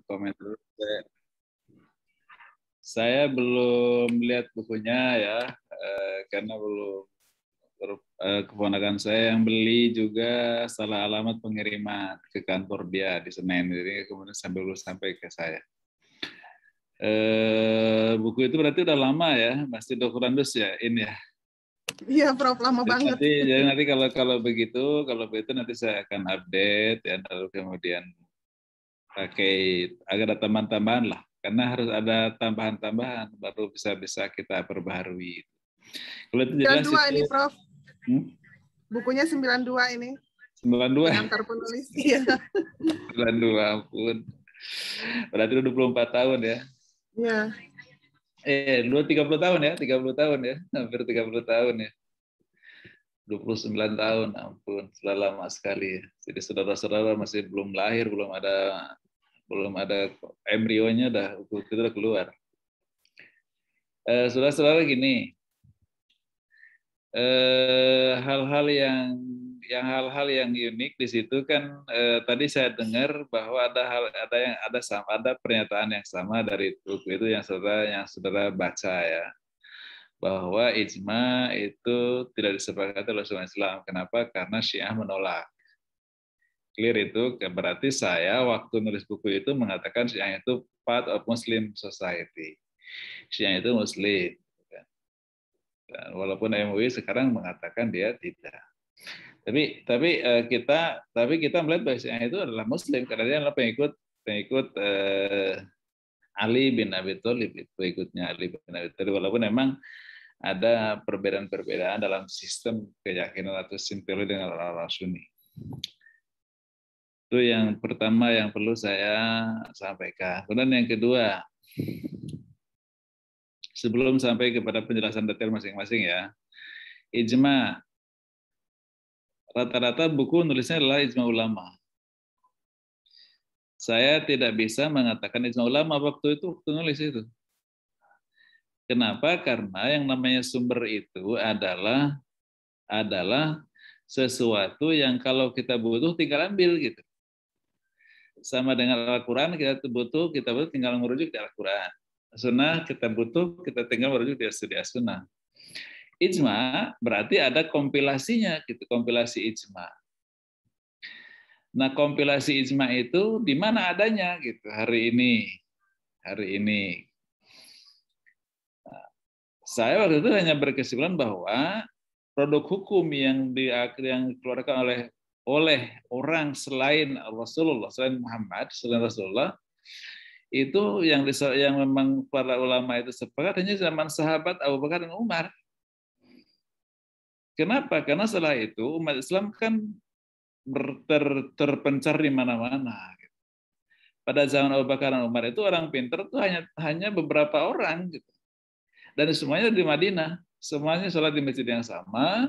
komentar. Saya belum lihat bukunya ya, karena belum. Keponakan saya yang beli juga salah alamat pengiriman ke kantor dia di Senen, jadi kemudian sampai ke saya. Buku itu berarti udah lama ya, masih Doktorandus ya, ini ya. Iya, Prof, lama banget. Jadi nanti kalau begitu nanti saya akan update ya, lalu kemudian pakai agak ada tambahan-tambahan lah, karena harus ada tambahan-tambahan baru bisa kita perbaharui. Kalau itu jelas 92 ini, Prof. Bukunya 92 ini. 92. Pengantar penulis. Iya. 92, ampun. Berarti udah 24 tahun ya. Iya. 30 tahun ya, 30 tahun ya. Hampir 30 tahun ya. 29 tahun, ampun. Sudah lama sekali ya. Jadi saudara-saudara masih belum lahir, belum ada embrionya itu udah keluar. Saudara-saudara gini. Hal-hal yang unik di situ kan tadi saya dengar bahwa ada pernyataan yang sama dari buku itu yang saudara baca ya, bahwa ijma itu tidak disepakati oleh semua Islam. Kenapa? Karena Syiah menolak. Clear itu berarti saya waktu nulis buku itu mengatakan Syiah itu part of Muslim society. Syiah itu Muslim. Walaupun MUI sekarang mengatakan dia tidak. Tapi kita melihat bahwa Syiah itu adalah Muslim karena dia adalah pengikut Ali bin Abi Thalib, pengikutnya Ali bin Abi Thalib. Walaupun memang ada perbedaan-perbedaan dalam sistem keyakinan atau simpel dengan orang-orang Sunni. Itu yang pertama yang perlu saya sampaikan. Kemudian yang kedua, sebelum sampai kepada penjelasan detail masing-masing ya, ijma. Rata-rata buku nulisnya adalah ijma ulama. Saya tidak bisa mengatakan ijma ulama waktu nulis itu. Kenapa? Karena yang namanya sumber itu adalah sesuatu yang kalau kita butuh tinggal ambil gitu. Sama dengan Al-Quran, kita butuh tinggal merujuk di Al-Quran. Sunnah kita tinggal merujuk di Sunnah. Ijma berarti ada kompilasinya, gitu, kompilasi ijma. Nah, kompilasi ijma itu di mana adanya, gitu, hari ini. Nah, saya waktu itu hanya berkesimpulan bahwa produk hukum yang dikeluarkan oleh orang selain Rasulullah, selain Muhammad, selain Rasulullah, itu yang memang para ulama itu sepakat hanya zaman sahabat Abu Bakar dan Umar. Kenapa? Karena setelah itu umat Islam kan terpencar di mana-mana. Pada zaman Abu Bakar dan Umar itu orang pintar itu hanya beberapa orang, gitu. Dan semuanya di Madinah, semuanya sholat di masjid yang sama,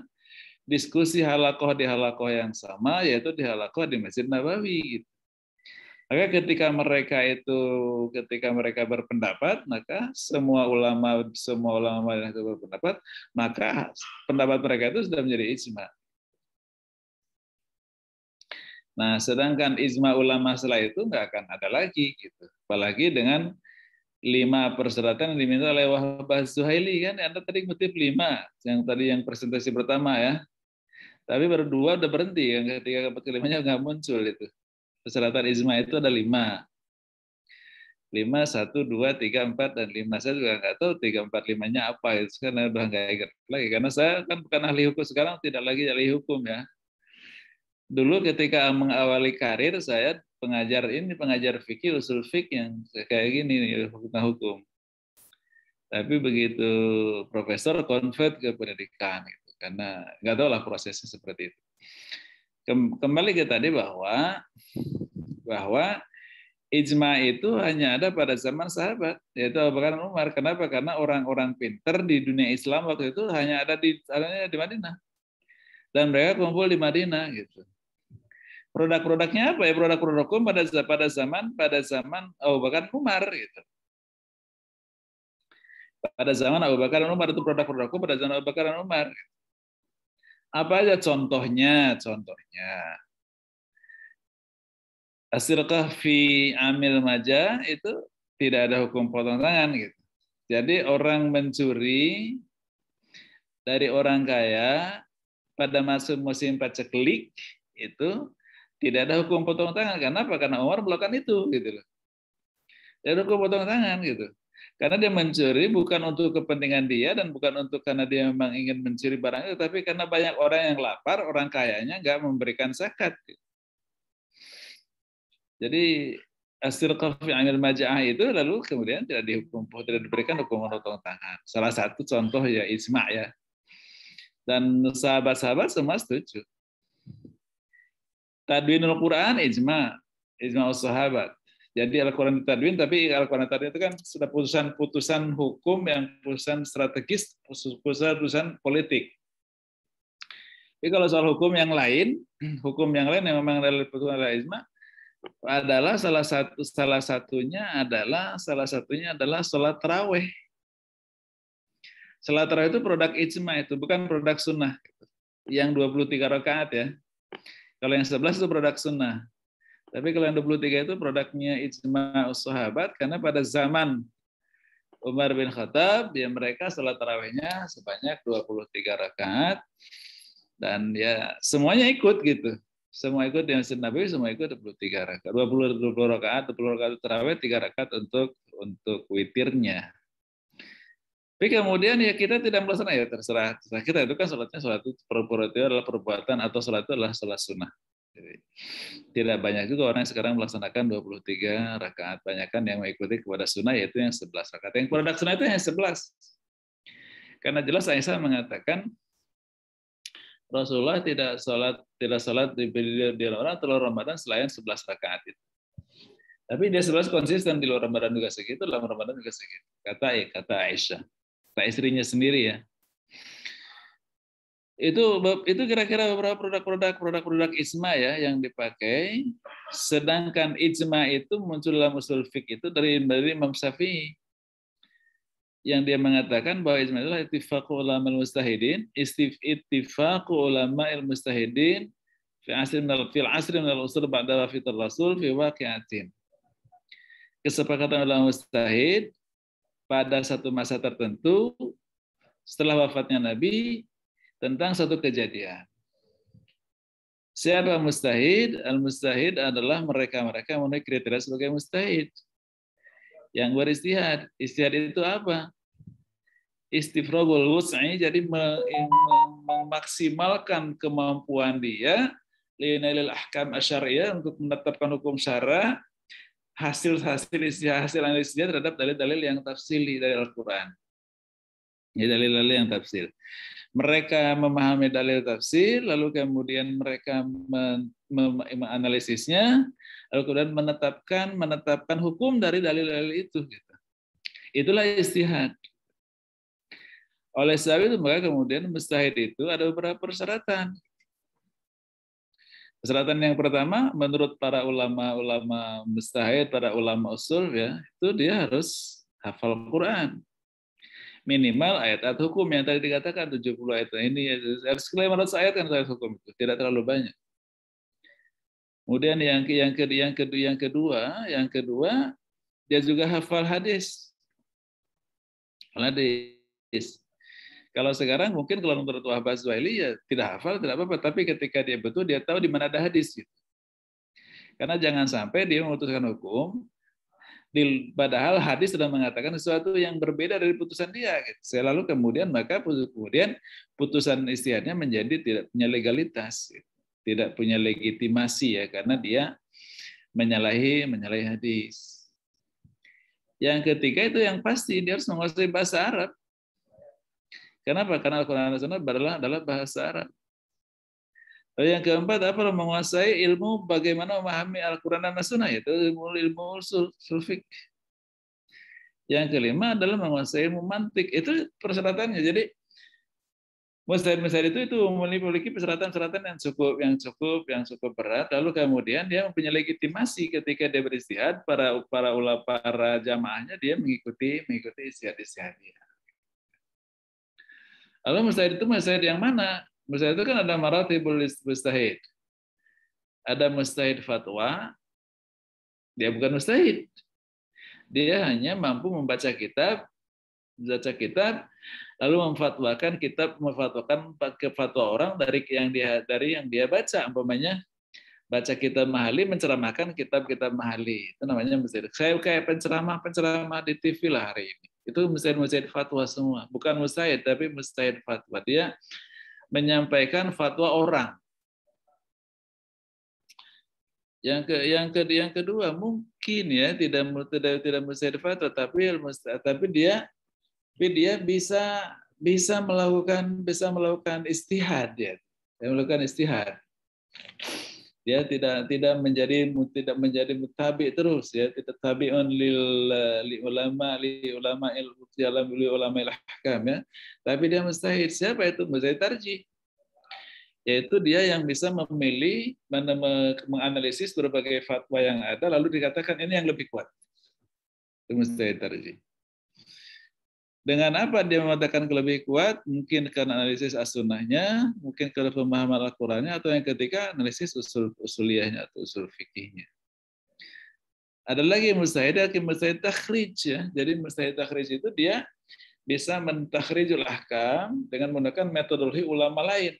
diskusi halakoh di halakoh yang sama, yaitu di halakoh di Masjid Nabawi. Gitu. Maka ketika mereka berpendapat, maka semua ulama yang itu berpendapat, maka pendapat mereka itu sudah menjadi ijma. Nah, sedangkan ijma ulama setelah itu nggak akan ada lagi, gitu. Apalagi dengan 5 persyaratan yang diminta oleh Wahab Az-Zuhaili kan, Anda tadi ngutip 5, yang presentasi pertama ya. Tapi baru 2 udah berhenti, yang ketiga kelimanya nggak muncul itu. Persyaratan ijma itu ada 5. 5, 1, 2, 3, 4, dan 5. Saya juga nggak tahu 3, 4, 5-nya apa. Itu kan udah nggak ingat lagi. Karena saya kan bukan ahli hukum sekarang, tidak lagi ahli hukum ya. Dulu ketika mengawali karir, saya pengajar fikih, usul fikih yang kayak gini nih, hukum. Tapi begitu profesor convert ke pendidikan, gitu. Karena nggak tahu lah prosesnya seperti itu. Kembali ke tadi bahwa ijma itu hanya ada pada zaman sahabat, yaitu Abu Bakar dan Umar. Kenapa? Karena orang-orang pinter di dunia Islam waktu itu hanya ada di Madinah. Dan mereka kumpul di Madinah, gitu. Produk-produknya apa ya? Produk-produk hukum pada zaman Abu Bakar dan Umar, gitu. Pada zaman Abu Bakar dan Umar itu produk-produk hukum pada zaman Abu Bakar dan Umar. Apa aja contohnya? As-sirqah fi amil majah itu tidak ada hukum potong tangan gitu. Jadi orang mencuri dari orang kaya pada masuk musim paceklik itu tidak ada hukum potong tangan. Kenapa? Karena Umar melakukan itu gitu loh. Tidak ada hukum potong tangan gitu. Karena dia mencuri bukan untuk kepentingan dia dan bukan untuk karena dia memang ingin mencuri barang itu, tapi karena banyak orang yang lapar, orang kayanya nggak memberikan zakat. Jadi as-sirqah fi amil maja'ah itu lalu kemudian tidak diberikan hukum potong tangan. Salah satu contoh ya ijma' ya. Dan sahabat-sahabat semua setuju. Tadwinul Quran ijma' sahabat. Jadi Al-Quran ditadwin, tapi Al-Quran tadwin itu kan sudah putusan hukum yang putusan strategis, putusan politik. Tapi kalau soal hukum yang lain yang memang dari putusan ijma' adalah salah satunya adalah sholat tarawih. Sholat tarawih itu produk ijma' itu, bukan produk sunnah. Yang 23 rakaat ya. Kalau yang 11 itu produk sunnah. Tapi kalau yang 23 itu produknya ijma' sahabat, karena pada zaman Umar bin Khattab, ya mereka sholat tarawihnya sebanyak 23 rakaat, dan ya semuanya ikut gitu. Semua ikut yang Masjid Nabawi, semua ikut 23 rakaat. 20 rakaat, 20 rakaat tarawih, 3 rakaat untuk witirnya. Tapi kemudian ya kita tidak melaksanakan, ya terserah kita, itu kan sholat itu adalah perbuatan, atau sholat itu adalah sholat sunnah. Jadi, tidak banyak juga orang yang sekarang melaksanakan 23 rakaat. Banyak kan yang mengikuti kepada sunnah, yaitu yang 11 rakaat. Yang produk sunnah itu yang 11. Karena jelas Aisyah mengatakan Rasulullah tidak sholat di luar Ramadan selain 11 rakaat itu. Tapi dia 11 konsisten di luar Ramadan juga segitu, dalam Ramadan juga segitu. Kata Aisyah, kata istrinya sendiri ya. Itu kira-kira beberapa produk ijma ya yang dipakai. Sedangkan ijma itu muncul dalam usul fiqh itu dari Imam Syafi'i, yang dia mengatakan bahwa ijma adalah ittifaqu ulama al-mustahidin, ittifaqu ulama al-mustahidin fil asri min al-usul ba'da wafatir rasul fi waqi'atin. Kesepakatan ulama mustahid pada satu masa tertentu setelah wafatnya Nabi tentang satu kejadian. Siapa mustahid? Al-mustahid adalah mereka-mereka yang memenuhi kriteria sebagai mustahid. Yang beristihad. Istihad itu apa? Istifragul wus'i, jadi memaksimalkan kemampuan dia linailil ahkam asyariyah, untuk menetapkan hukum syara, hasil analisis dia terhadap dalil-dalil yang tafsili dari Al-Quran. Ya, dalil-dalil yang tafsir. Mereka memahami dalil tafsir, lalu kemudian mereka menganalisisnya, lalu kemudian menetapkan hukum dari dalil-dalil itu. Gitu. Itulah ijtihad. Oleh sebab itu maka kemudian mustahid itu ada beberapa persyaratan. Persyaratan yang pertama, menurut para ulama mustahid, para ulama usul ya, itu dia harus hafal Quran. Minimal ayat-ayat hukum yang tadi dikatakan 70 ayat ini, harus 500 ayat yang ayat hukum itu, tidak terlalu banyak. Kemudian yang kedua dia juga hafal hadis. Kalau sekarang mungkin kalau menurut Wahbah Zuhaili ya tidak hafal, tidak apa-apa, tapi ketika dia betul dia tahu di mana ada hadis gitu. Karena jangan sampai dia memutuskan hukum padahal hadis sudah mengatakan sesuatu yang berbeda dari putusan dia. Gitu. Lalu kemudian putusan ijtihadnya menjadi tidak punya legalitas, gitu. Tidak punya legitimasi ya, karena dia menyalahi hadis. Yang ketiga itu yang pasti dia harus menguasai bahasa Arab. Kenapa? Karena Al-Quran dan Sunnah adalah bahasa Arab. Lalu yang keempat apa? Menguasai ilmu bagaimana memahami Al-Quran dan Sunnah, yaitu ilmu usul fiqh. Yang kelima adalah menguasai ilmu mantik. Itu persyaratannya. Jadi mustahid itu memiliki persyaratan-persyaratan yang cukup berat. Lalu kemudian dia mempunyai legitimasi ketika dia beristihad, para jamaahnya dia mengikuti istihad dia. Lalu mustahid yang mana? Mustahid itu kan ada maratibul mustahid. Ada mustahid fatwa, Dia bukan mujtahid. Dia hanya mampu membaca kitab, lalu memfatwakan kitab, memfatwakan ke fatwa orang dari yang dia baca. Umpamanya baca kitab Mahali, menceramahkan kitab-kitab Mahali. Itu namanya mujtahid. Saya kayak penceramah di TV lah hari ini. Itu mujtahid fatwa semua. Bukan mujtahid, tapi mujtahid fatwa. Dia menyampaikan fatwa orang. Yang kedua mungkin ya tidak mujtahid fatwa, tapi dia bisa melakukan istihad ya. Melakukan istihad. Dia tidak menjadi mutabi terus ya, tidak tabi'un li ulama al-ahkam ya. Tapi dia mujtahid. Siapa itu? Mujtahid tarjih. Yaitu dia yang bisa memilih, menganalisis berbagai fatwa yang ada lalu dikatakan ini yang lebih kuat. Itu mujtahid tarjih. Dengan apa dia mengatakan lebih kuat? Mungkin karena analisis as-sunnahnya, mungkin karena pemahaman Al-Qur'annya, atau yang ketiga analisis usuliyahnya atau usul fikihnya. Ada lagi mujtahid takhrij ya. Jadi mujtahid takhrij itu dia bisa mentakhrijul ahkam dengan menggunakan metodologi ulama lain.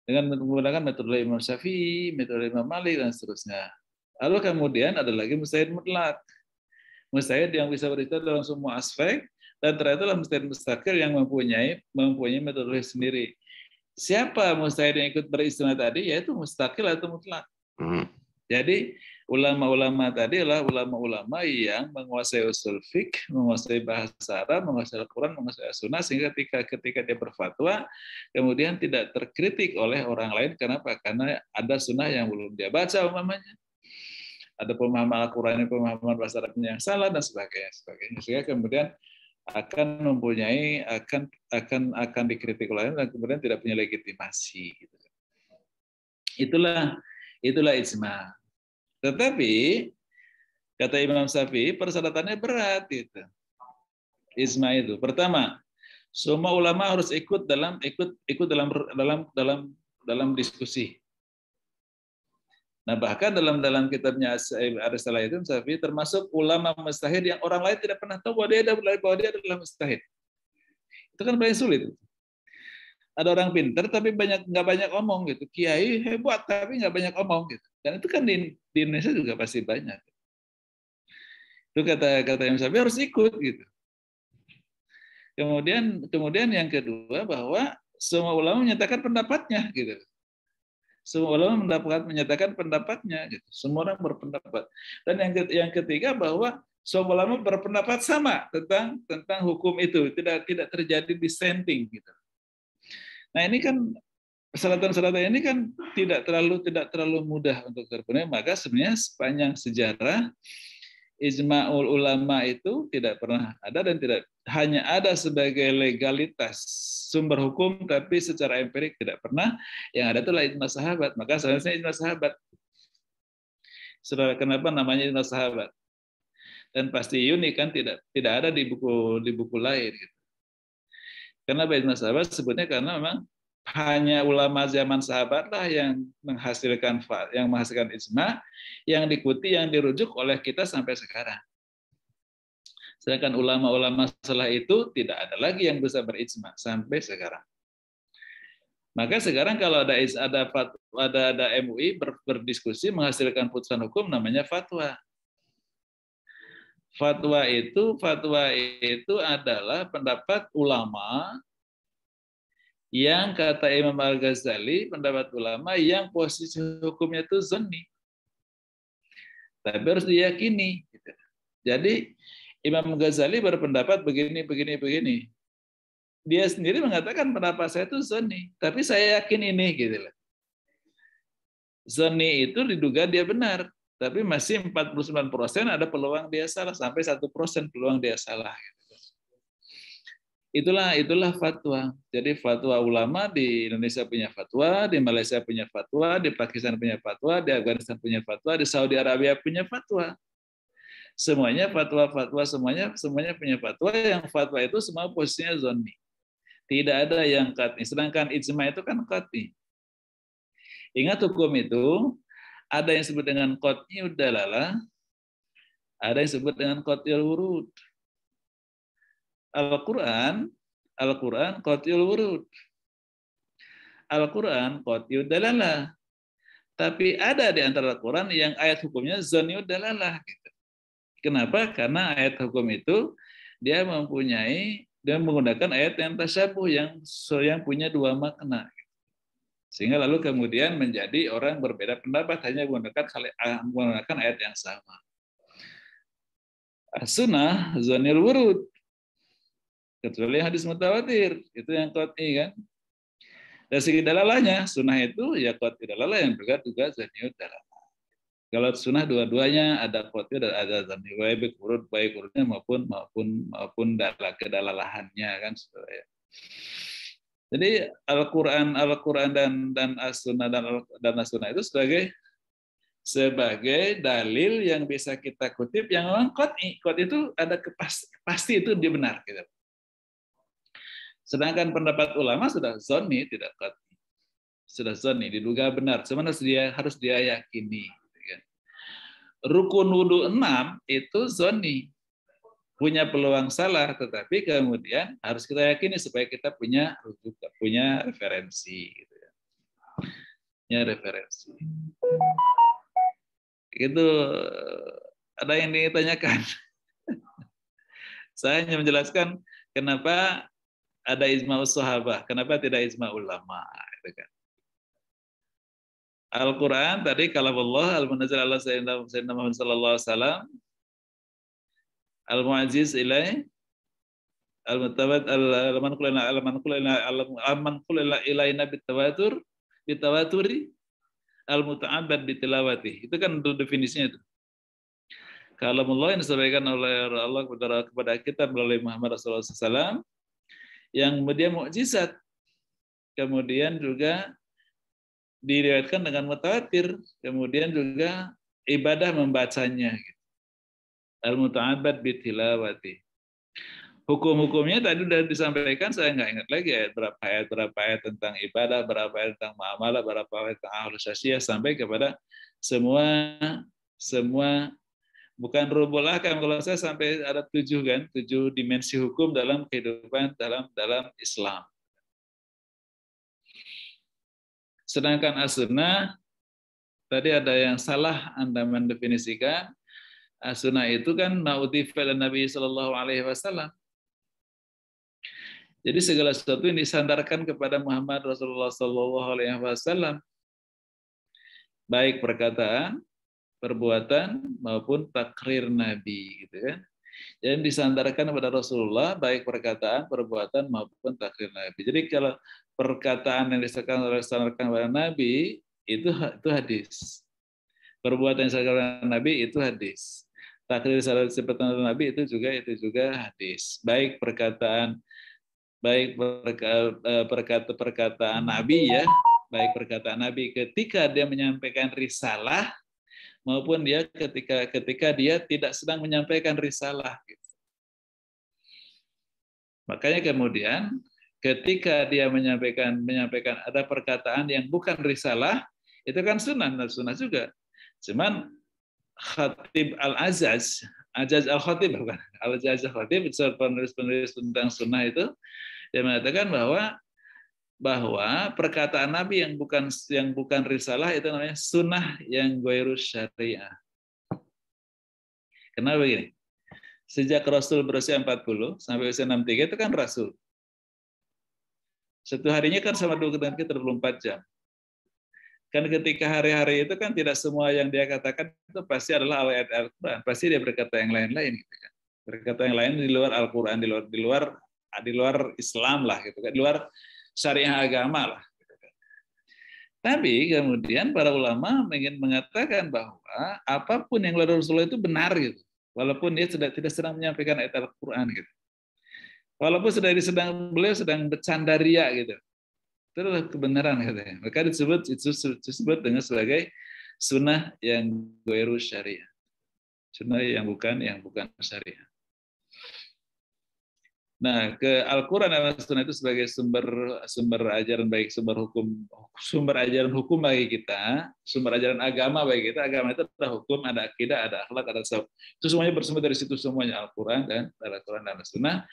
Dengan menggunakan metodologi Imam Syafi'i, metodologi Imam Malik dan seterusnya. Lalu kemudian ada lagi mujtahid mutlak. Mujtahid yang bisa beristihad dalam semua aspek, dan ternyata mujtahid mustaqil yang mempunyai metodologi sendiri. Siapa mujtahid yang ikut beristihad tadi? Yaitu mustaqil atau mutlak. Jadi ulama-ulama tadi adalah ulama-ulama yang menguasai usul fiqh, menguasai bahasa Arab, menguasai Al-Quran, menguasai As-Sunnah, sehingga ketika dia berfatwa, kemudian tidak terkritik oleh orang lain. Kenapa? Karena ada sunnah yang belum dia baca umpamanya. Ada pemahaman Al-Quran, pemahaman bahasa Arabnya yang salah dan sebagainya. Sehingga kemudian akan dikritik oleh orang dan kemudian tidak punya legitimasi. Itulah ijma. Tetapi kata Imam Syafi'i persyaratannya berat itu. Ijma itu. Pertama, semua ulama harus ikut dalam diskusi. Nah, bahkan dalam kitabnya Ar-Risalah itu Syafi'i termasuk ulama mujtahid yang orang lain tidak pernah tahu bahwa dia adalah mujtahid. Itu kan paling sulit. Ada orang pintar tapi nggak banyak omong gitu. Kiai hebat tapi nggak banyak omong gitu. Dan itu kan di Indonesia juga pasti banyak. Itu kata Imam Syafi'i harus ikut gitu. Kemudian yang kedua bahwa semua ulama menyatakan pendapatnya gitu. Semua ulama menyatakan pendapatnya, gitu. Semua orang berpendapat. Dan yang ketiga bahwa semua ulama berpendapat sama tentang hukum itu, tidak terjadi dissenting, gitu. Nah ini kan persyaratan ini kan tidak terlalu mudah untuk terpenuhi. Maka sebenarnya sepanjang sejarah ijma'ul ulama itu tidak pernah ada dan tidak hanya ada sebagai legalitas sumber hukum, tapi secara empirik tidak pernah. Yang ada itulah ijma sahabat. Maka seharusnya ijma sahabat. Saudara, kenapa namanya ijma sahabat? Dan pasti unik kan, tidak ada di buku lain. Gitu. Kenapa ijma sahabat? Sebutnya karena memang hanya ulama zaman sahabatlah yang menghasilkan ijma, yang diikuti, yang dirujuk oleh kita sampai sekarang. Sedangkan ulama-ulama setelah itu tidak ada lagi yang bisa berijma sampai sekarang. Maka sekarang kalau ada MUI berdiskusi menghasilkan putusan hukum namanya fatwa. Fatwa itu adalah pendapat ulama yang kata Imam Al-Ghazali, pendapat ulama yang posisi hukumnya itu zanni. Tapi harus diyakini. Jadi Imam Ghazali berpendapat begini. Dia sendiri mengatakan pendapat saya itu zanni, tapi saya yakin ini gitu loh. Zanni itu diduga dia benar, tapi masih 49% ada peluang dia salah, sampai 1% peluang dia salah. Itulah fatwa. Jadi fatwa ulama di Indonesia punya fatwa, di Malaysia punya fatwa, di Pakistan punya fatwa, di Afghanistan punya fatwa, di Saudi Arabia punya fatwa. Semuanya fatwa, semuanya punya fatwa. Yang fatwa itu semua posisinya zanni. Tidak ada yang qat'i. Sedangkan ijma itu kan qat'i. Ingat hukum itu Ada yang disebut dengan qat'iyud dalalah, ada yang disebut dengan qat'iyul wurud. Al-Quran qat'iyul wurud. Al-Quran qat'iyud dalalah. Tapi ada di antara Al-Quran yang ayat hukumnya zanniyud dalalah. Gitu. Kenapa? Karena ayat hukum itu dia menggunakan ayat yang tasyabuh, yang punya dua makna. Sehingga lalu kemudian menjadi orang berbeda pendapat hanya menggunakan ayat yang sama. As-sunnah zanniyul wurud. Kecuali hadis mutawatir, itu yang qat'i kan. Dari segi dalalahnya, sunnah itu ya qat'i dalalah yang juga zanniyud dalalah. Kalau sunnah dua-duanya ada qat'i dan ada zanni, baik urutnya maupun kedalalahannya kan saudara ya. Jadi Al-Qur'an dan As-Sunnah dan As-Sunnah itu sebagai dalil yang bisa kita kutip yang memang qat'i. Qat'i itu ada pasti itu dia benar gitu. Sedangkan pendapat ulama sudah zonni, tidak qat'i. Sudah zonni, diduga benar. Sebenarnya harus dia yakini. Rukun wudu 6 itu zonni. Punya peluang salah, tetapi kemudian harus kita yakini supaya kita punya referensi. Gitu ya. Punya referensi. Itu ada yang ditanyakan. Saya hanya menjelaskan kenapa ada ijma'us sahabah, kenapa tidak ijma' ulama. Al-Quran tadi kalamullah al-munazzal ala sayyidina Muhammad sallallahu alaihi wasallam, al-mu'ajiz ilai, al-mutawat al-manqul ilaina bitawaturi, al-muta'abbad bitilawati. Itu kan definisinya itu. Kalamullah yang disampaikan oleh Allah kepada kita melalui Muhammad Rasulullah SAW, yang dia mukjizat, kemudian juga diriwayatkan dengan mutawatir, kemudian juga ibadah membacanya. Al-muta'abbad bitilawati. Hukum-hukumnya tadi sudah disampaikan, saya nggak ingat lagi berapa ayat tentang ibadah, berapa ayat tentang muamalah, berapa ayat tentang ahlus syasiyah, sampai kepada semua bukan rubul ahkam, kalau saya sampai ada 7 kan, 7 dimensi hukum dalam kehidupan dalam Islam. Sedangkan as-sunnah tadi ada yang salah Anda mendefinisikan. As-sunnah itu kan ma'udhifa dan Nabi sallallahu alaihi wasallam. Jadi segala sesuatu yang disandarkan kepada Muhammad Rasulullah sallallahu alaihi wasallam, baik perkataan, perbuatan maupun takrir Nabi gitu kan. Yang disandarkan kepada Rasulullah baik perkataan, perbuatan maupun takrir Nabi. Jadi kalau perkataan yang disandarkan kepada Nabi itu hadis. Perbuatan yang disandarkan kepada Nabi itu hadis. Takrir seperti Nabi itu juga hadis. Baik perkataan Nabi ya, baik perkataan Nabi ketika dia menyampaikan risalah maupun dia ketika dia tidak sedang menyampaikan risalah. Makanya kemudian ketika dia menyampaikan ada perkataan yang bukan risalah, itu kan sunnah juga. Cuman Khatib Al-Azaz Al-Khatib bukan Al-Azaz Al-Khatib, penulis tentang sunnah itu, dia mengatakan bahwa perkataan Nabi yang bukan risalah itu namanya sunnah yang ghairu syariah. Kenapa begini? Sejak Rasul berusia 40 sampai usia 63 itu kan Rasul. Satu harinya kan sama dengan kita 24 jam. Kan ketika hari-hari itu kan tidak semua yang dia katakan itu pasti adalah ayat Al-Quran. Pasti dia berkata yang lain-lain. Gitu kan. Berkata yang lain di luar Al-Quran, di luar Islam lah, gitu kan, di luar syariah agama lah. Tapi kemudian para ulama ingin mengatakan bahwa apapun yang keluar dari Rasulullah itu benar gitu, walaupun dia tidak sedang menyampaikan ayat Al-Quran gitu, walaupun beliau sedang bercandaria gitu, itu adalah kebenaran katanya. Maka disebut dengan sebagai sunnah yang ghairu syariah, sunnah yang bukan syariah. Nah, ke Al-Quran dan As-Sunnah itu sebagai sumber ajaran baik, sumber ajaran hukum bagi kita, sumber ajaran agama bagi kita. Agama itu ada hukum, ada akidah, ada akhlak, ada tasawuf. Itu semuanya bersumber dari situ semuanya, Al-Quran dan As-Sunnah.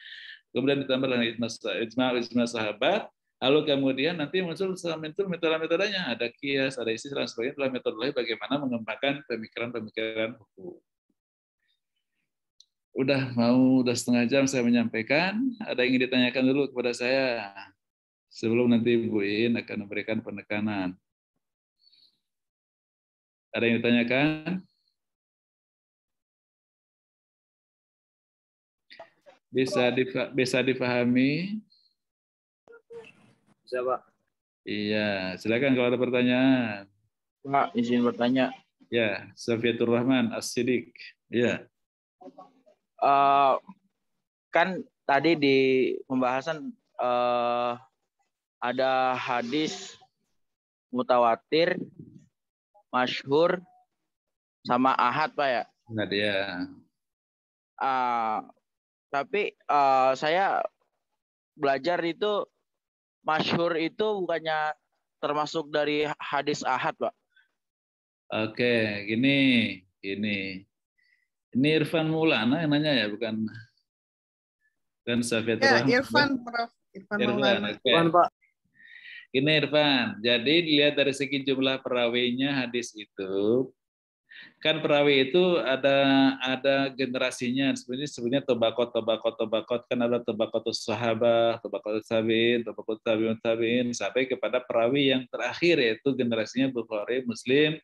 Kemudian ditambah dengan ijma sahabat. Lalu kemudian nanti muncul metode-metodenya, ada kias, ada istilah dan sebagainya, adalah metodologi bagaimana mengembangkan pemikiran-pemikiran hukum. Udah setengah jam saya menyampaikan. Ada yang ingin ditanyakan dulu kepada saya sebelum nanti Bu In akan memberikan penekanan. Ada yang ditanyakan? Bisa dipahami? Bisa, Pak. Iya, silakan kalau ada pertanyaan. Pak, izin bertanya. Ya, Safiatur Rahman As-Siddiq. Ya. Kan tadi di pembahasan ada hadis mutawatir, masyhur, sama ahad, Pak ya. Nah dia. Tapi saya belajar itu masyhur itu bukannya termasuk dari hadis ahad, Pak. Oke, gini. Ini Irfan Maulana yang nanya ya, bukan Safiatur Rahman. Ya, Irfan, Prof. Irfan Maulana. Okay. Irfan, Pak. Ini Irfan. Jadi dilihat dari segi jumlah perawinya hadis itu, kan perawi itu ada generasinya. Sebenarnya tobakot kan ada tobakot sahabat, tobakot tabiin, tobakot tabiin sampai kepada perawi yang terakhir yaitu generasinya Bukhari, Muslim,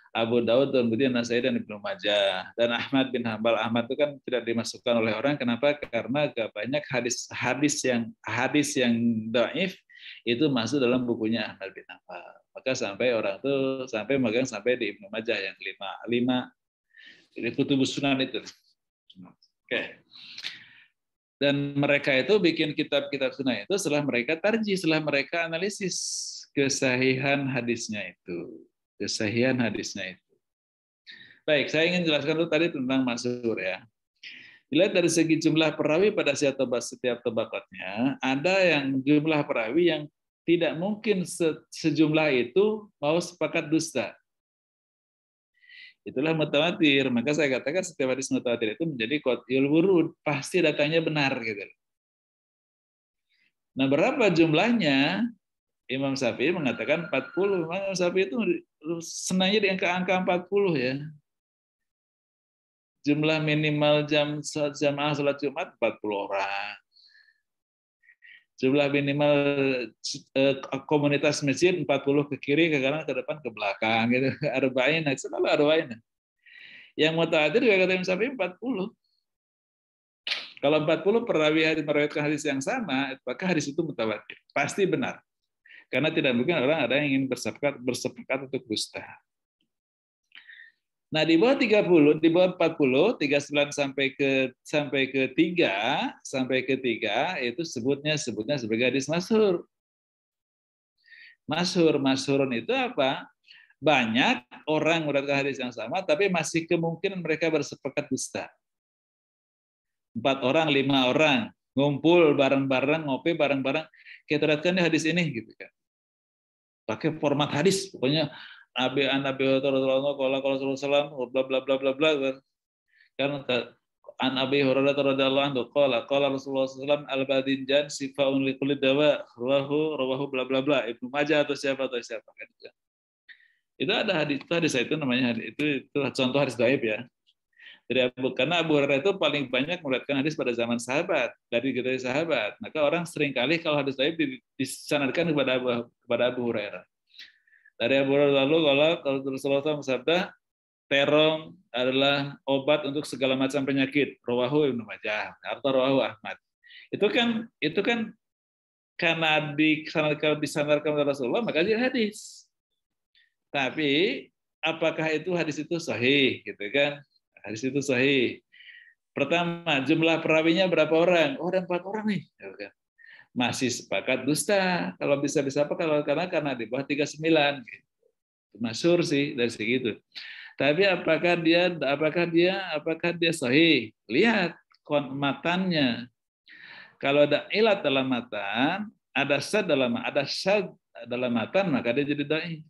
Abu Daud, dan kemudian Nasai dan Ibnu Majah dan Ahmad bin Hanbal. Ahmad itu kan tidak dimasukkan oleh orang. Kenapa? Karena gak banyak hadis yang dhaif itu masuk dalam bukunya Ahmad bin Hanbal. Maka sampai orang itu megang sampai di Ibnu Majah yang 5 di Kutubus Sunan itu. Oke. Dan mereka itu bikin kitab-kitab sunnah itu setelah mereka tarjih, setelah mereka analisis kesahihan hadisnya itu. Baik, saya ingin jelaskan dulu tadi tentang masyhur ya. Dilihat dari segi jumlah perawi pada setiap tabaqatnya, ada yang jumlah perawi yang tidak mungkin sejumlah itu mau sepakat dusta. Itulah mutawatir. Maka saya katakan setiap hadis mutawatir itu menjadi qat'iyul wurud, pasti datangnya benar gitu. Nah, berapa jumlahnya? Imam Syafi'i mengatakan 40. Imam Syafi'i itu senangnya di angka 40 ya. Jumlah minimal jamaah salat Jumat 40 orang. Jumlah minimal komunitas masjid 40 ke kiri, ke kanan, ke depan, ke belakang gitu. Arba'in, selalu arba'in. Yang mutawatir juga kata Imam Syafi'i 40. Kalau 40 perawi hadis meriwayatkan hadis yang sama, maka hadis itu mutawatir. Pasti benar. Karena tidak mungkin orang ada yang ingin bersepakat untuk dusta. Nah, di bawah 30, di bawah 40, 39 sampai ke 3 itu sebutnya sebagai hadis masyhur. Masyhurun itu apa? Banyak orang meriwayatkan hadis yang sama tapi masih kemungkinan mereka bersepakat dusta. 4 orang, 5 orang ngumpul bareng-bareng, ngopi bareng-bareng, kita lihatkan di hadis ini gitu kan. Pakai format hadis, pokoknya Nabi Hurairah bla bla bla bla bla. Kan an Abi Hurairah radhiyallahu anhu qala Rasulullah sallallahu al-badinjan sifaun likulli dawa rawahu bla bla bla, Ibnu Majah atau siapa kan. Itu ada hadis itu namanya itu contoh hadis dhaif ya. Karena Abu Hurairah itu paling banyak meriwayatkan hadis pada zaman sahabat, dari generasi sahabat. Maka orang seringkali kalau hadis dhaif disanadkan kepada Abu Hurairah. Dari Abu Hurairah lalu kalau Rasulullah SAW bersabda, terong adalah obat untuk segala macam penyakit. Rawahu Ibnu Majah atau rawahu Ahmad. Itu kan karena disandarkan oleh Rasulullah maka jadi hadis. Tapi apakah itu hadis itu sahih gitu kan? Hadis itu sahih. Pertama, jumlah perawinya berapa orang? Oh, ada 4 orang nih. Masih sepakat dusta. Kalau bisa apa? Karena di bawah 39. Gitu. Masyhur sih dari segitu. Tapi apakah dia sahih? Lihat matannya. Kalau ada ilat dalam matan, ada syad dalam matan, maka dia jadi dhaif.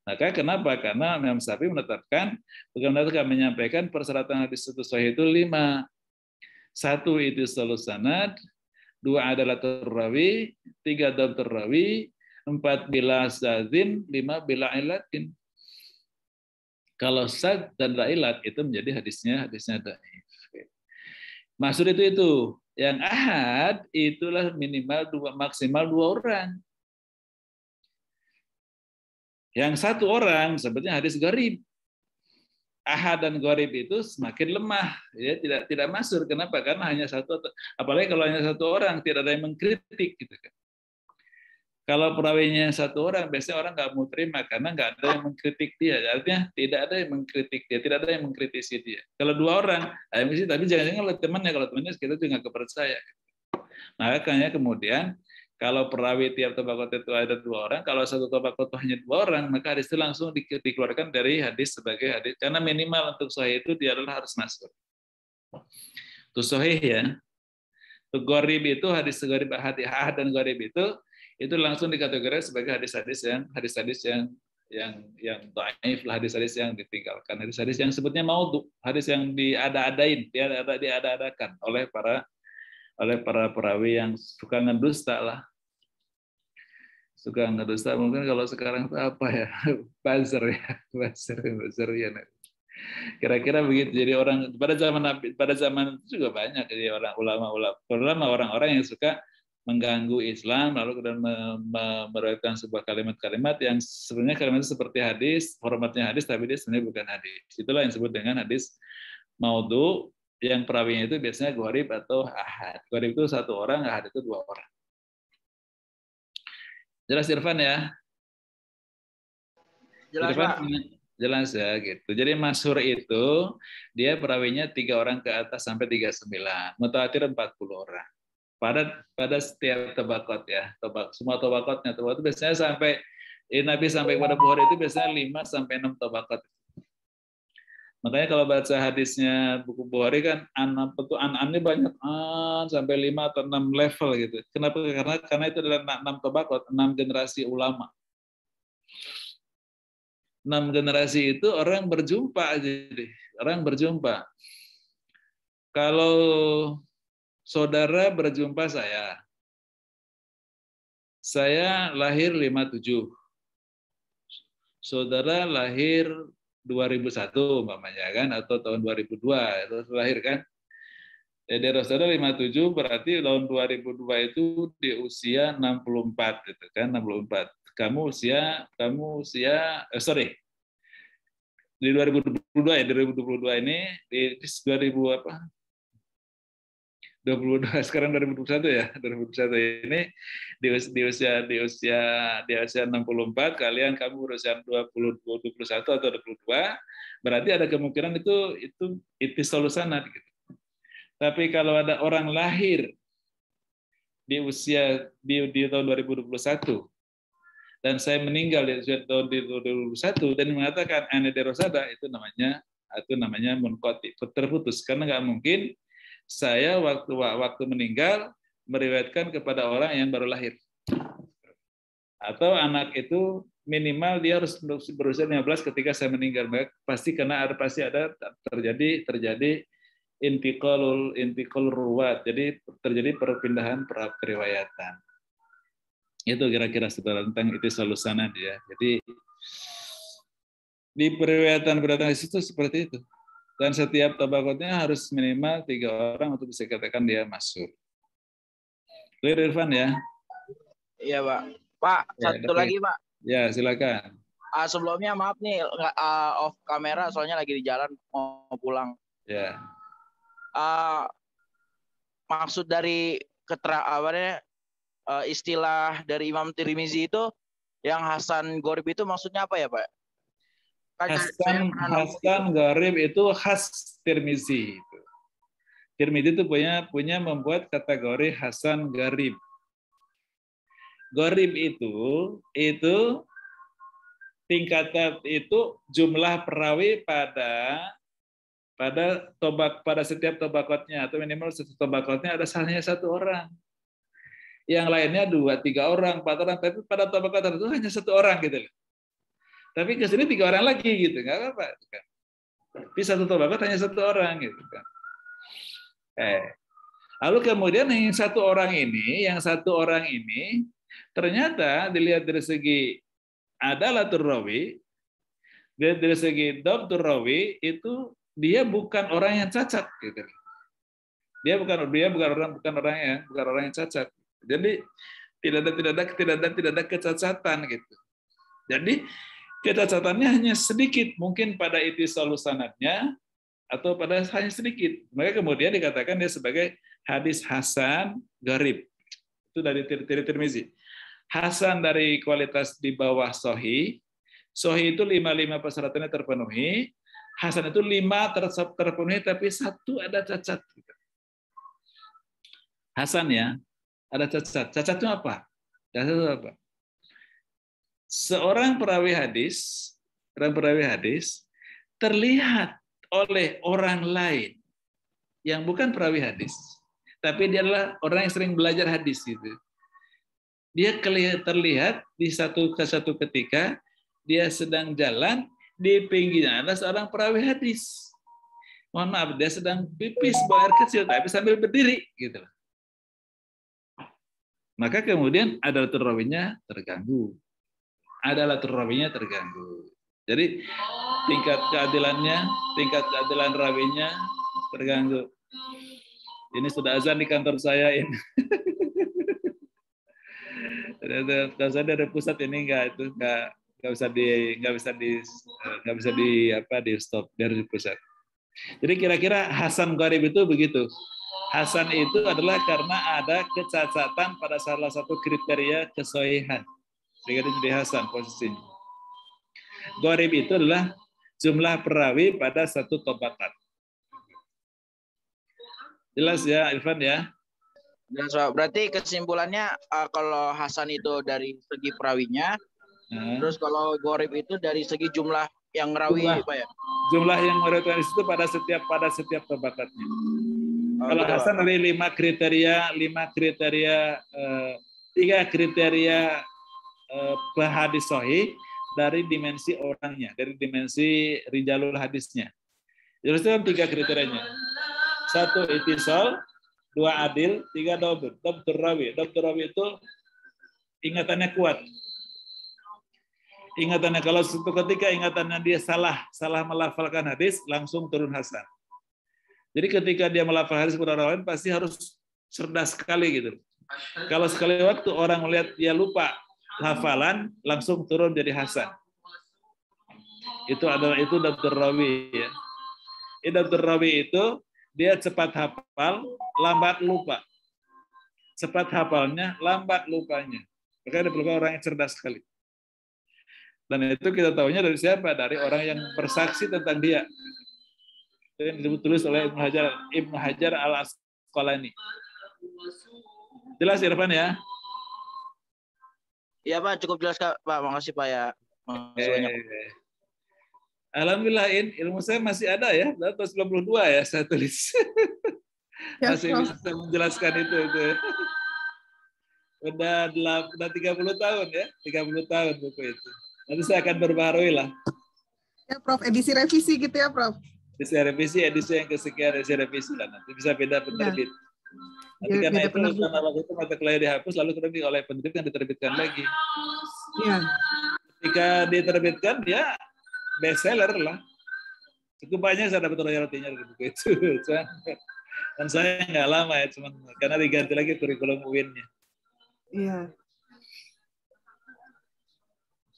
Maka kenapa? Karena Imam Syafi'i menetapkan, bagaimana kami menyampaikan persyaratan hadis itu sahih itu 5. 1 itu sanad, 2 adalah rawi, 3 dhabtur rawi, 4 bila sadzin, 5 bila ilatin. Kalau sad dan ilat itu menjadi hadisnya dhaif. Maksud itu. Yang ahad itulah minimal maksimal 2 orang. Yang 1 orang sebetulnya hadis gharib. Ahad dan gharib itu semakin lemah, ya tidak masuk. Kenapa? Karena hanya 1, apalagi kalau hanya 1 orang, tidak ada yang mengkritik gitu kan. Kalau perawinya 1 orang, biasanya orang nggak mau terima karena nggak ada yang mengkritik dia. Artinya tidak ada yang mengkritik dia, tidak ada yang mengkritisi dia. Kalau 2 orang, tapi jangan-jangan oleh temannya, kalau temannya kita juga nggak kepercaya. Makanya kemudian kalau perawi tiap tabaqat itu ada 2 orang, kalau 1 tabaqat hanya 2 orang, maka hadis itu langsung dikeluarkan dari hadis sebagai hadis. Karena minimal untuk sahih itu dia adalah harus masuk. Itu sahih ya. Untuk gharib itu hadis gharib ahad dan gharib itu langsung dikategorikan sebagai hadis-hadis yang dhaif, hadis-hadis yang ditinggalkan, hadis-hadis yang sebutnya maudhu, hadis yang diada-adakan oleh para perawi yang suka ngedusta lah. Suka ngedusta mungkin kalau sekarang itu apa ya? Buzzer ya. Kira-kira begitu. Jadi orang pada zaman itu juga banyak jadi orang-orang yang suka mengganggu Islam lalu kemudian meriwayatkan sebuah kalimat-kalimat yang sebenarnya kalimat itu seperti hadis, formatnya hadis tapi dia sebenarnya bukan hadis. Itulah yang disebut dengan hadis maudhu, yang perawinya itu biasanya gharib atau ahad. Gharib itu 1 orang, ahad itu 2 orang. Jelas Irfan ya? Jelas, Irfan, Pak. jelas ya gitu. Jadi masyhur itu dia perawinya 3 orang ke atas sampai 39, mutawatir 40 orang. Pada setiap tabaqat ya, semua tabaqatnya itu biasanya sampai Nabi sampai kepada Bukhari itu biasanya 5 sampai 6 tabaqat. Makanya kalau baca hadisnya buku Bukhari kan an-annya banyak, sampai 5 atau 6 level gitu. Kenapa? Karena itu adalah 6 tabaqat, 6 generasi ulama. 6 generasi itu orang berjumpa jadi orang berjumpa. Kalau saudara berjumpa saya lahir 57. Saudara lahir 2001 umpamanya kan, atau tahun 2002 itu lahir kan. Jadi saudara 57 berarti tahun 2002 itu di usia 64 gitu kan, 64. Kamu usia di 2022 ya, 2022 ini di 2000 apa? 22 sekarang 2021 ya. 2021 ini di usia 64, kalian kamu berusia 21 atau 22, berarti ada kemungkinan itu ittisalus sanad gitu. Tapi kalau ada orang lahir di usia di tahun 2021 dan saya meninggal di usia tahun 2021 dan mengatakan ana derosada, itu namanya munqati, terputus, karena nggak mungkin saya waktu meninggal meriwayatkan kepada orang yang baru lahir. Atau anak itu minimal dia harus berusia 15 ketika saya meninggal. Pasti ada terjadi intiqal ruwat. Jadi terjadi perpindahan periwayatan. Itu kira-kira tentang ittisalus sanad ya. Jadi di periwayatan itu seperti itu. Dan setiap tabaqatnya harus minimal 3 orang untuk bisa dikatakan dia masuk. Clear Irfan ya? Iya, Pak. Pak, ya, satu lagi, Pak. Ya, silakan. Sebelumnya maaf nih, off kamera soalnya lagi di jalan mau pulang. Ya. Maksud dari istilah dari Imam Tirmizi itu yang Hasan Gharib itu maksudnya apa ya, Pak? Hasan Gharib itu khas Tirmizi. Tirmizi itu punya membuat kategori Hasan Gharib. Gharib itu tingkatan itu jumlah perawi pada pada setiap tobakotnya atau minimal satu tobakotnya ada hanya satu orang. Yang lainnya 2, 3 orang, 4 orang, tapi pada tobakot tertentu hanya satu orang gitu loh. Tapi ke sini 3 orang lagi gitu, nggak apa-apa. Tapi satu tobakot hanya satu orang gitu kan. Lalu kemudian yang satu orang ini ternyata dilihat dari segi adalatul rawi, dari segi dhabtur rawi itu dia bukan orang yang cacat gitu. Dia bukan orang yang cacat. Jadi tidak ada kecacatan gitu. Jadi kecacatannya hanya sedikit, mungkin pada itisal sanadnya atau pada hanya sedikit. Maka kemudian dikatakan dia sebagai hadis hasan gharib. Itu dari Tirmizi. Hasan dari kualitas di bawah sahih. Sahih itu 5 persyaratannya terpenuhi. Hasan itu 5 terpenuhi tapi 1 ada cacat. Hasan ya, ada cacat. Cacat itu apa? Cacat itu apa? Seorang perawi hadis terlihat oleh orang lain yang bukan perawi hadis, tapi dia adalah orang yang sering belajar hadis gitu. Dia terlihat di satu ketika dia sedang jalan di pinggirnya ada seorang perawi hadis. Mohon maaf, dia sedang pipis buang air kecil tapi sambil berdiri gitu. Maka kemudian adalatul rawinya terganggu. Jadi tingkat keadilan rawinya terganggu. Ini sudah azan di kantor saya ini. Saya dari pusat ini nggak bisa di stop dari pusat. Jadi kira-kira hasan gharib itu begitu. Hasan itu adalah karena ada kecacatan pada salah satu kriteria kesohihan. Sehingga itu jadi hasan posisinya. Gharib itu adalah jumlah perawi pada satu tobakat. Jelas ya, Irfan ya? Berarti kesimpulannya kalau hasan itu dari segi perawinya, terus kalau gharib itu dari segi jumlah yang rawi, Pak ya? Jumlah yang meriwayatkan itu pada setiap tobakatnya. Kalau gitu, hasan dari 3 kriteria hadis sahih dari dimensi orangnya, dari dimensi rijalul hadisnya. Jadi itu 3 kriterianya. 1 itisal, 2 adil, 3 dhabtur rawi. Dhabtur rawi itu ingatannya kuat. Ingatannya kalau suatu ketika ingatannya dia salah melafalkan hadis, langsung turun hasan. Jadi ketika dia melafal hadis kepada orang lain pasti harus cerdas sekali gitu. Kalau sekali waktu orang melihat dia lupa hafalan, langsung turun jadi hasan. Itu dhabtur rawi ya. Dhabtur rawi itu dia cepat hafal, lambat lupa. Cepat hafalnya, lambat lupanya. Maka diperlukan orang yang cerdas sekali. Dan itu kita tahunya dari siapa? Dari orang yang bersaksi tentang dia. Itu yang ditulis oleh Ibnu Hajar Al-Asqalani. Jelas Irfan ya? Iya Pak, cukup jelas Pak. Makasih Pak ya. Alhamdulillah ilmu saya masih ada ya. 92 ya saya tulis. Masih bisa menjelaskan itu. Udah 30 tahun ya. 30 tahun buku itu. Nanti saya akan berbaharui lah. Ya Prof, edisi revisi gitu ya Prof? Edisi yang kesekian edisi revisi lah. Nanti bisa beda penerbit. Nanti karena waktu itu mata kuliah dihapus, lalu kemudian oleh penerbit yang diterbitkan lagi. Iya. Ketika diterbitkan, ya bestseller lah. Cukup banyak saya dapat royaltinya dari buku itu. Dan saya nggak lama ya, cuman karena diganti lagi kurikulum UIN-nya. Iya.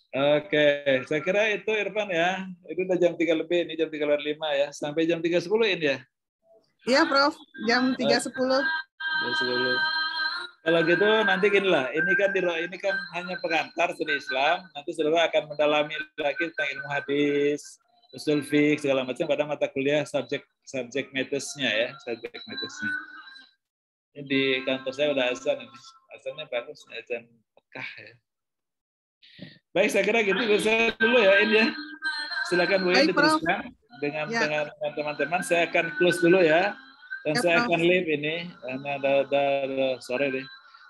Oke, saya kira itu Irfan ya. Itu udah jam 3 lebih, ini jam 3:05 ya. Sampai jam 3:10 ini ya? Iya Prof, jam 3:10. Kalau gitu nanti gini lah, ini kan hanya pengantar studi Islam, nanti saudara akan mendalami lagi tentang ilmu hadis, usul fiqh segala macam pada mata kuliah subjek metodenya ya, subjek metodenya. Ini di kantor saya udah azan ini, azannya bagus, azan Mekah ya. Baik, saya kira gitu saya dulu ya, ini ya. Silakan Bu Baik, diteruskan. dengan teman-teman. Saya akan close dulu ya. Dan saya akan leave ini. Karena ada sore deh.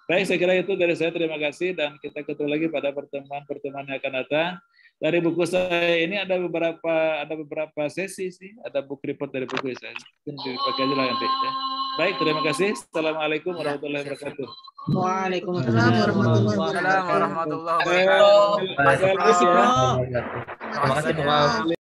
Baik, saya kira itu dari saya. Terima kasih. Dan kita ketemu lagi pada pertemuan-pertemuan yang akan datang. Dari buku saya ini ada beberapa sesi sih. Ada book report dari buku saya. Mungkin dipakai aja lah nanti. Ya. Baik, terima kasih. Assalamualaikum warahmatullahi wabarakatuh. Waalaikumsalam warahmatullahi wabarakatuh. Terima kasih, Bro.